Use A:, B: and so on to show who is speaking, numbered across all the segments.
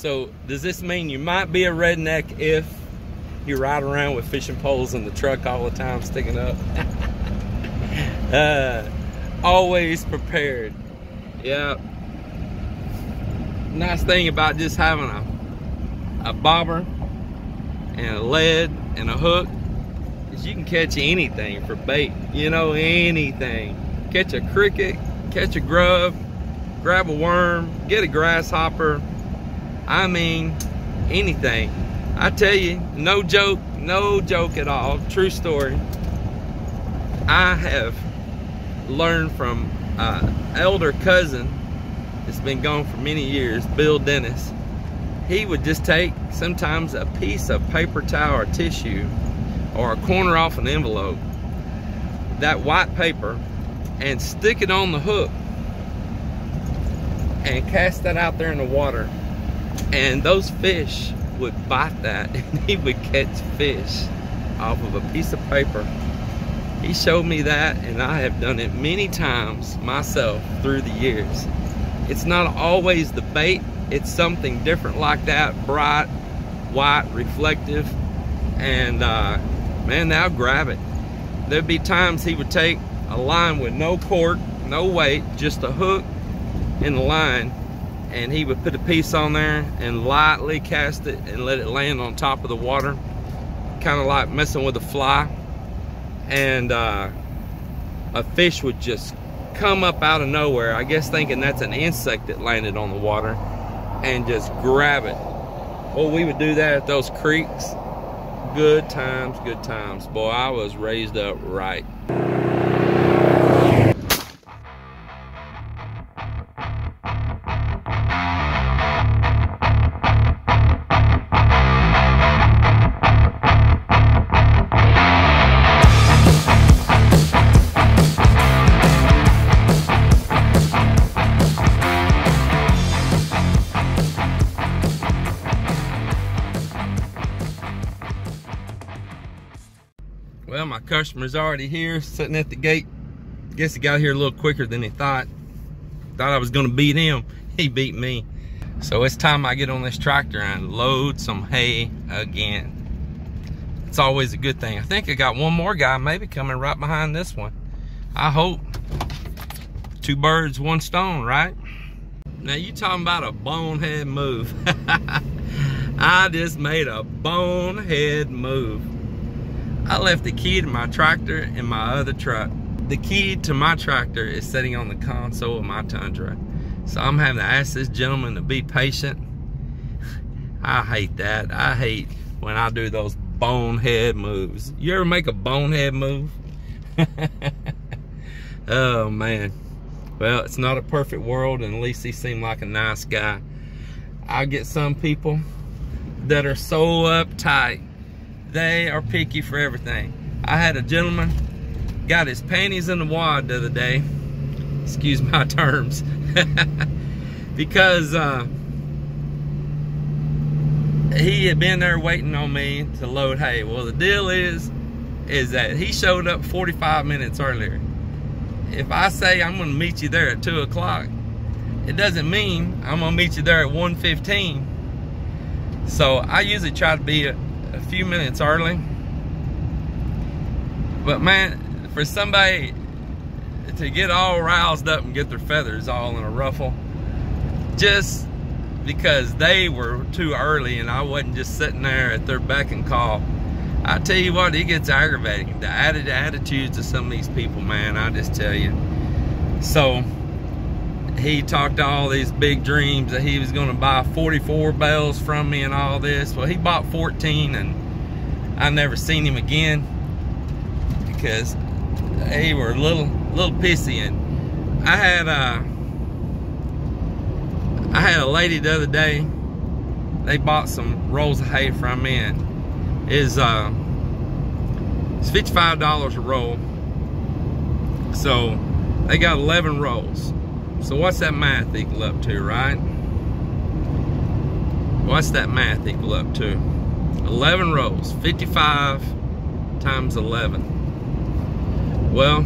A: So does this mean you might be a redneck if you ride around with fishing poles in the truck all the time sticking up? Always prepared. Yeah. Nice thing about just having a bobber and a lead and a hook is you can catch anything for bait. You know, anything. Catch a cricket, catch a grub, grab a worm, get a grasshopper. I mean, anything. I tell you, no joke at all, true story. I have learned from an elder cousin that's been gone for many years, Bill Dennis. He would just take sometimes a piece of paper towel or tissue or a corner off an envelope, that white paper, and stick it on the hook and cast that out there in the water, and those fish would bite that and he would catch fish off of a piece of paper. He showed me that, and I have done it many times myself through the years. It's not always the bait, it's something different like that, bright, white, reflective, and man, they'll grab it. There'd be times he would take a line with no cord, no weight, just a hook and the line, and he would put a piece on there and lightly cast it and let it land on top of the water, kind of like messing with a fly, and a fish would just come up out of nowhere, I guess thinking that's an insect that landed on the water, and just grab it. Well, we would do that at those creeks. Good times, good times. Boy, I was raised up right. Well, my customer's already here, sitting at the gate. Guess he got here a little quicker than he thought. Thought I was gonna beat him. He beat me. So it's time I get on this tractor and load some hay again. It's always a good thing. I think I got one more guy maybe coming right behind this one. I hope. Two birds, one stone, right? Now you talking about a bonehead move. I just made a bonehead move. I left the key to my tractor in my other truck. The key to my tractor is sitting on the console of my Tundra. So I'm having to ask this gentleman to be patient. I hate that. I hate when I do those bonehead moves. You ever make a bonehead move? Oh man. Well, it's not a perfect world, and at least he seemed like a nice guy. I get some people that are so uptight. They are picky for everything. I had a gentleman got his panties in the wad the other day, excuse my terms, because he had been there waiting on me to load hay. Well, the deal is that he showed up 45 minutes earlier. If I say I'm gonna meet you there at 2 o'clock, it doesn't mean I'm gonna meet you there at 1:15. So I usually try to be a few minutes early. But man, for somebody to get all roused up and get their feathers all in a ruffle just because they were too early and I wasn't just sitting there at their beck and call, I tell you what, it gets aggravating. The attitudes of some of these people, man, I just tell you. So he talked all these big dreams that he was going to buy 44 bales from me and all this. Well, he bought 14, and I never seen him again because they were a little pissy. And I had a lady the other day. They bought some rolls of hay from me, and it's $55 a roll. So they got 11 rolls. So what's that math equal up to, right? What's that math equal up to? 11 rolls, 55 times 11. Well,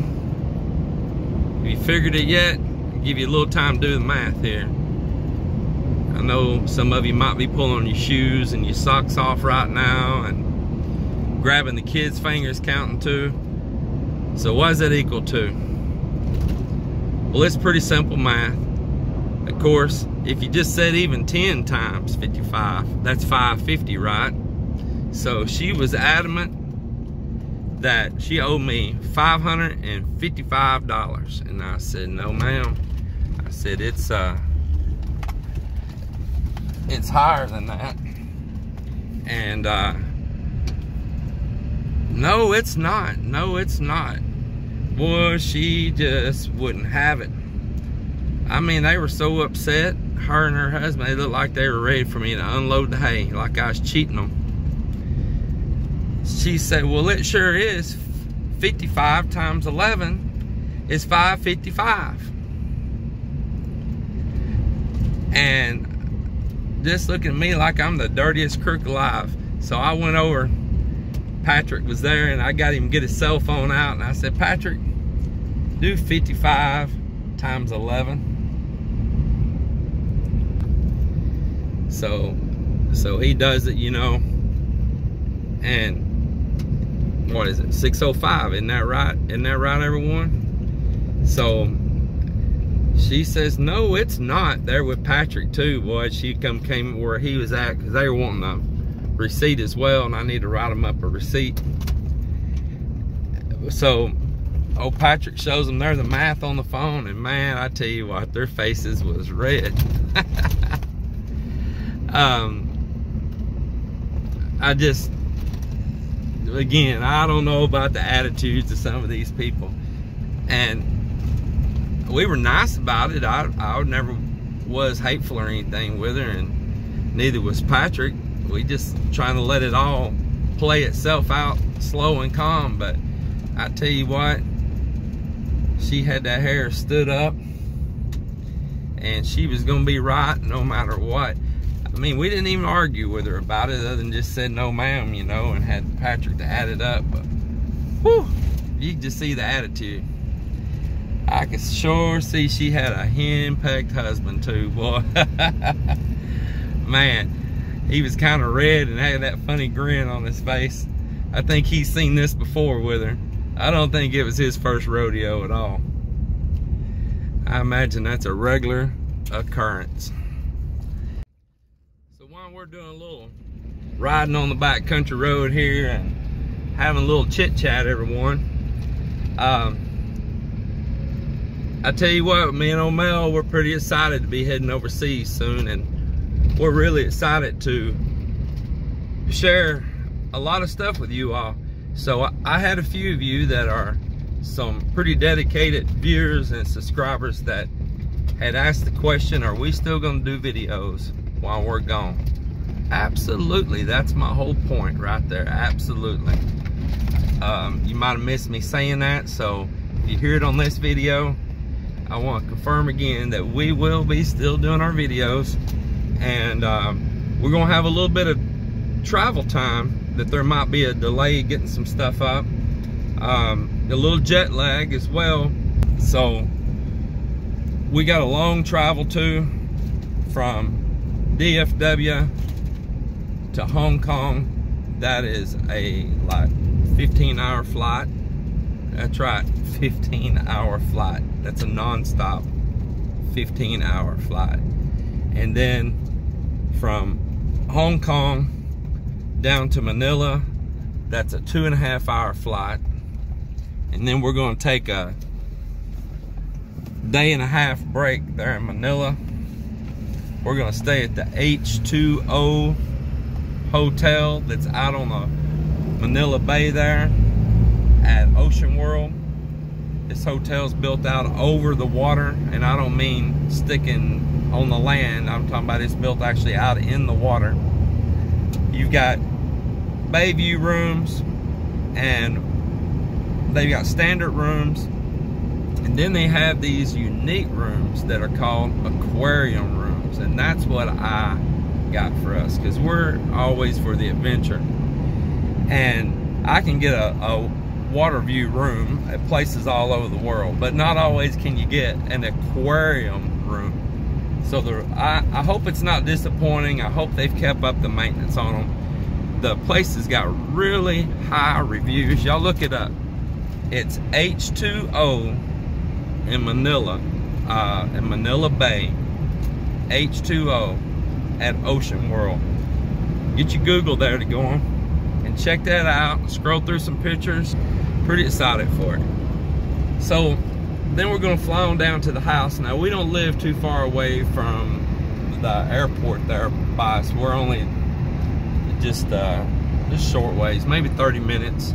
A: if you figured it yet, I'll give you a little time to do the math here. I know some of you might be pulling your shoes and your socks off right now and grabbing the kids' fingers, counting too. So what does that equal to? Well, it's pretty simple math. Of course, if you just said even 10 times 55, that's 550, right? So she was adamant that she owed me $555. And I said, no ma'am. I said, it's higher than that. And no, it's not. No, it's not. Boy, she just wouldn't have it. I mean, they were so upset, her and her husband, they looked like they were ready for me to unload the hay, like I was cheating them. She said, well, it sure is. 55 times 11 is 555. And just looking at me like I'm the dirtiest crook alive. So I went over, Patrick was there, and I got him to get his cell phone out, and I said, Patrick, do 55 times 11. So he does it, you know, and what is it, 6:05, isn't that right? Isn't that right, everyone? So she says, no, it's not. There with Patrick too, boy. She came where he was at, because they were wanting a receipt as well, and I need to write them up a receipt. So old Patrick shows them there the math on the phone, and man, I tell you what, their faces was red. I just, again, I don't know about the attitudes of some of these people, and we were nice about it. I never was hateful or anything with her, and neither was Patrick. We just trying to let it all play itself out slow and calm. But I tell you what, she had that hair stood up, and she was gonna be right no matter what. I mean, we didn't even argue with her about it, other than just said no ma'am, you know, and had Patrick to add it up. But whew, you can just see the attitude. I could sure see she had a hen-pecked husband too, boy. Man, he was kind of red and had that funny grin on his face. I think he's seen this before with her. I don't think it was his first rodeo at all. I imagine that's a regular occurrence. So while we're doing a little riding on the back country road here and having a little chit chat, everyone, I tell you what, me and O'Mel, we're pretty excited to be heading overseas soon, and we're really excited to share a lot of stuff with you all. So I had a few of you that are some pretty dedicated viewers and subscribers that had asked the question, are we still going to do videos while we're gone? Absolutely. That's my whole point right there. Absolutely. You might have missed me saying that, so if you hear it on this video, I want to confirm again that we will be still doing our videos, and we're going to have a little bit of travel time, that there might be a delay getting some stuff up, a little jet lag as well. So we got a long travel too, from DFW to Hong Kong. That is a like 15-hour flight. That's right, 15-hour flight. That's a non-stop 15-hour flight. And then from Hong Kong down to Manila, that's a 2.5-hour flight. And then we're going to take a day-and-a-half break there in Manila. We're going to stay at the H2O hotel that's out on the Manila Bay there at Ocean World. This hotel's built out over the water, and I don't mean sticking on the land. I'm talking about it's built actually out in the water. You've got Bayview rooms, and they've got standard rooms, and then they have these unique rooms that are called aquarium rooms, and that's what I got for us, because we're always for the adventure. And I can get a water view room at places all over the world, but not always can you get an aquarium room. So I hope it's not disappointing. I hope they've kept up the maintenance on them. The place has got really high reviews. Y'all look it up. It's H2O in Manila Bay. H2O at Ocean World. Get your Google there to go on and check that out. Scroll through some pictures. Pretty excited for it. So then we're gonna fly on down to the house. Now we don't live too far away from the airport there by us. We're only just short ways, maybe 30 minutes.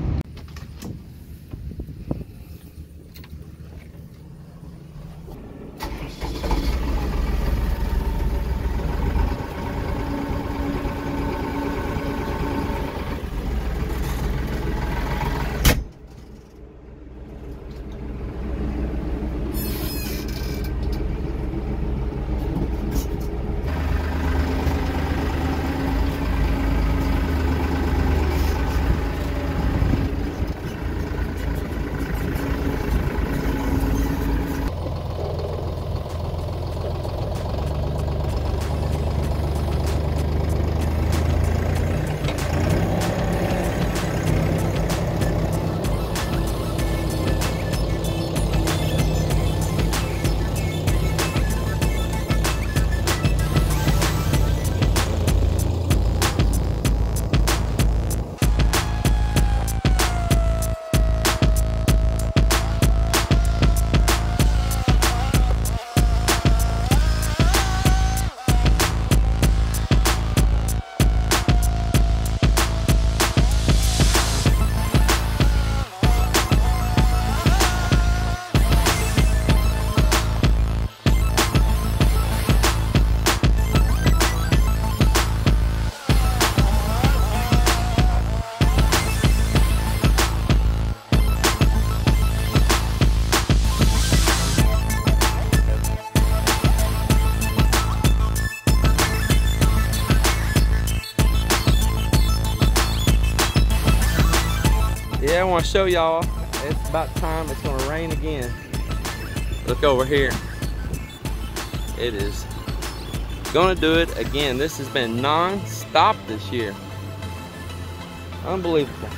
A: Yeah, I want to show y'all. It's about time. It's going to rain again. Look over here. It is going to do it again. This has been non-stop this year. Unbelievable.